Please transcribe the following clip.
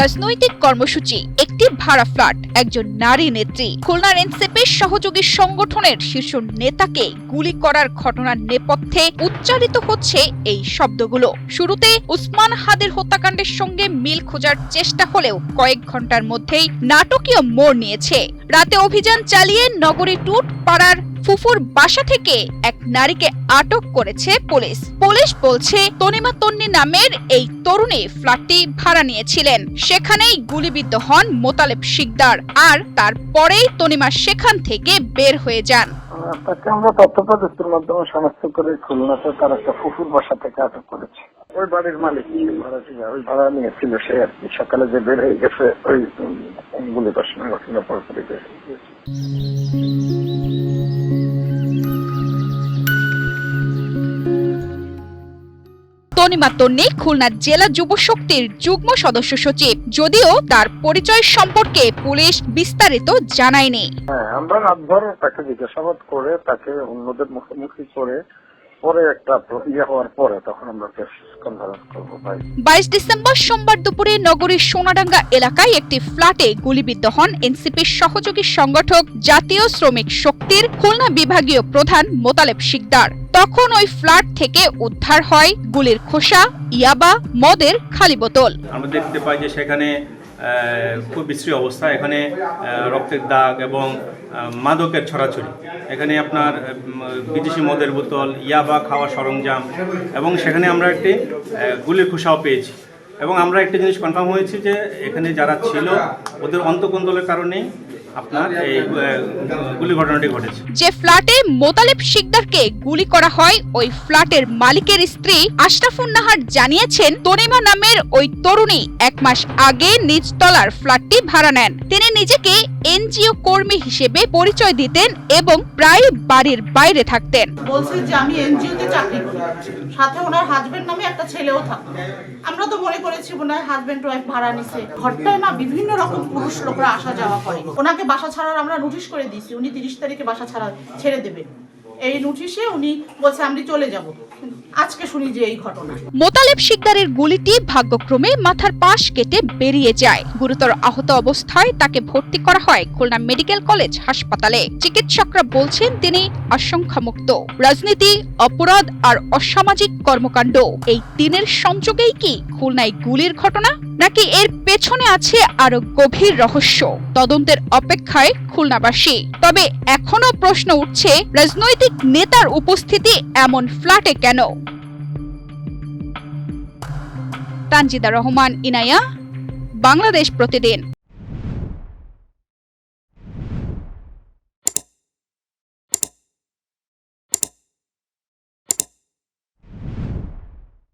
রাজনৈতিক কর্মসূচি, একটি ভাড়া ফ্ল্যাট, একজন নারী নেত্রী। খুলনার এনসিপির সহযোগী সংগঠনের শীর্ষ নেতাকে গুলি করার ঘটনার নেপথ্যে উচ্চারিত হচ্ছে এই শব্দগুলো। শুরুতে উসমান হাদির হত্যাকাণ্ডের সঙ্গে মিল খোঁজার চেষ্টা হলেও কয়েক ঘন্টার মধ্যেই নাটকীয় মোড় নিয়েছে। রাতে অভিযান চালিয়ে নগরী টুট পাড়ার ফুফুর বাসা থেকে এক নারীকে আটক করেছে পুলিশ। পুলিশ বলছে তনিমা তন্নি নামের এই তরুণী ফ্ল্যাটটি ভাড়া নিয়েছিলেন। সেখানেই গুলিবিদ্ধ হন মোতালেব শিকদার, আর তারপরেই তনিমা সেখান থেকে বের হয়ে যান। তাকে আমরা তথ্যপ্রযুক্তির মাধ্যমে শনাক্ত করে খুলনাতে তার একটা ফুফুর বাসা থেকে আটক করেছি। ওই বাড়ির মালিক ওই ভাড়া নিয়েছিল, সে আর কি সকালে যে বের হয়ে গেছে ওই গুলি বর্ষণের ঘটনা পরপরই বের হয়ে গেছে। তনিমা তন্নি খুলনা জেলা যুব শক্তির যুগ্ম সদস্য সচিব, যদিও তার পরিচয় সম্পর্কে পুলিশ বিস্তারিত জানায়নি। আমরা রাতভর তাকে জিজ্ঞাসাবাদ করে তাকে অন্যদের মুখোমুখি করে পরে একটা হওয়ার পরে তখন আমরা প্রেস কনফারেন্স করব। 22 ডিসেম্বর সোমবার দুপুরে নগরীর সোনাডাঙ্গা এলাকায় একটি ফ্ল্যাটে গুলিবিদ্ধ হন এনসিপির সহযোগী সংগঠক জাতীয় শ্রমিক শক্তির খুলনা বিভাগীয় প্রধান মোতালেব শিকদার। তখন ওই ফ্ল্যাট থেকে উদ্ধার হয় গুলির খোসা, ইয়াবা, মদের খালি বোতল। আমরা দেখতে পাই যে সেখানে খুব বিশ্রী অবস্থা, এখানে রক্তের দাগ এবং মাদকের ছড়াছড়ি। এখানে আপনার বিদেশি মদের বোতল, ইয়াবা, খাওয়া সরঞ্জাম এবং সেখানে আমরা একটি গুলির খোসাও পেয়েছি। এবং আমরা একটা জিনিস কনফার্ম হয়েছি যে এখানে যারা ছিল ওদের অন্তঃকন্দলের কারণে আপনার এই গুলি ঘটনাটি ঘটেছে। যে ফ্ল্যাটে মোতালেব শিকদারকে গুলি করা হয় ওই ফ্ল্যাটের মালিকের স্ত্রী আশরাফুন নাহার জানিয়েছেন তনিমা নামের ওই তরুণী 1 মাস আগে নিজ তলার ফ্ল্যাটটি ভাড়া নেন। তিনি নিজেকে এনজিও কর্মী হিসেবে পরিচয় দিতেন এবং প্রায় বাড়ির বাইরে থাকতেন। বলছে যে আমি এনজিওতে চাকরি করি, সাথে ওনার হাজবেন্ড নামে একটা ছেলেও থাকে। আমরা তো মনে করেছি ওনার হাজবেন্ড ওয়াইফ ভাড়া নিছে। ঘরটায় না বিভিন্ন রকম পুরুষ লোকরা আসা যাওয়া করে। ওনাকে বাসা ছাড়ার আমরা নোটিশ করে দিয়েছি, উনি 30 তারিখে বাসা ছেড়ে দেবেন। এই নোটিশে উনি বলছে আমি চলে যাব। আজকে শুনি যে এই ঘটনা। মোতালেব শিকদারের গুলিটি ভাগ্যক্রমে মাথার পাশ কেটে বেরিয়ে যায়। গুরুতর আহত অবস্থায় তাকে ভর্তি করা হয় খুলনা মেডিকেল কলেজ হাসপাতালে। চিকিৎসকরা বলছেন তিনি আশঙ্কামুক্ত। রাজনীতি, অপরাধ আর অসামাজিক কর্মকাণ্ড, এই তিনের সংযোগেই কি খুলনায় গুলির ঘটনা, নাকি এর পেছনে আছে আরো গভীর রহস্য? তদন্তের অপেক্ষায় খুলনাবাসী। তবে এখনো প্রশ্ন উঠছে, রাজনৈতিক নেতার উপস্থিতি এমন ফ্ল্যাটে কেন? তানজিদা রহমান, ইনায়া, বাংলাদেশ প্রতিদিন।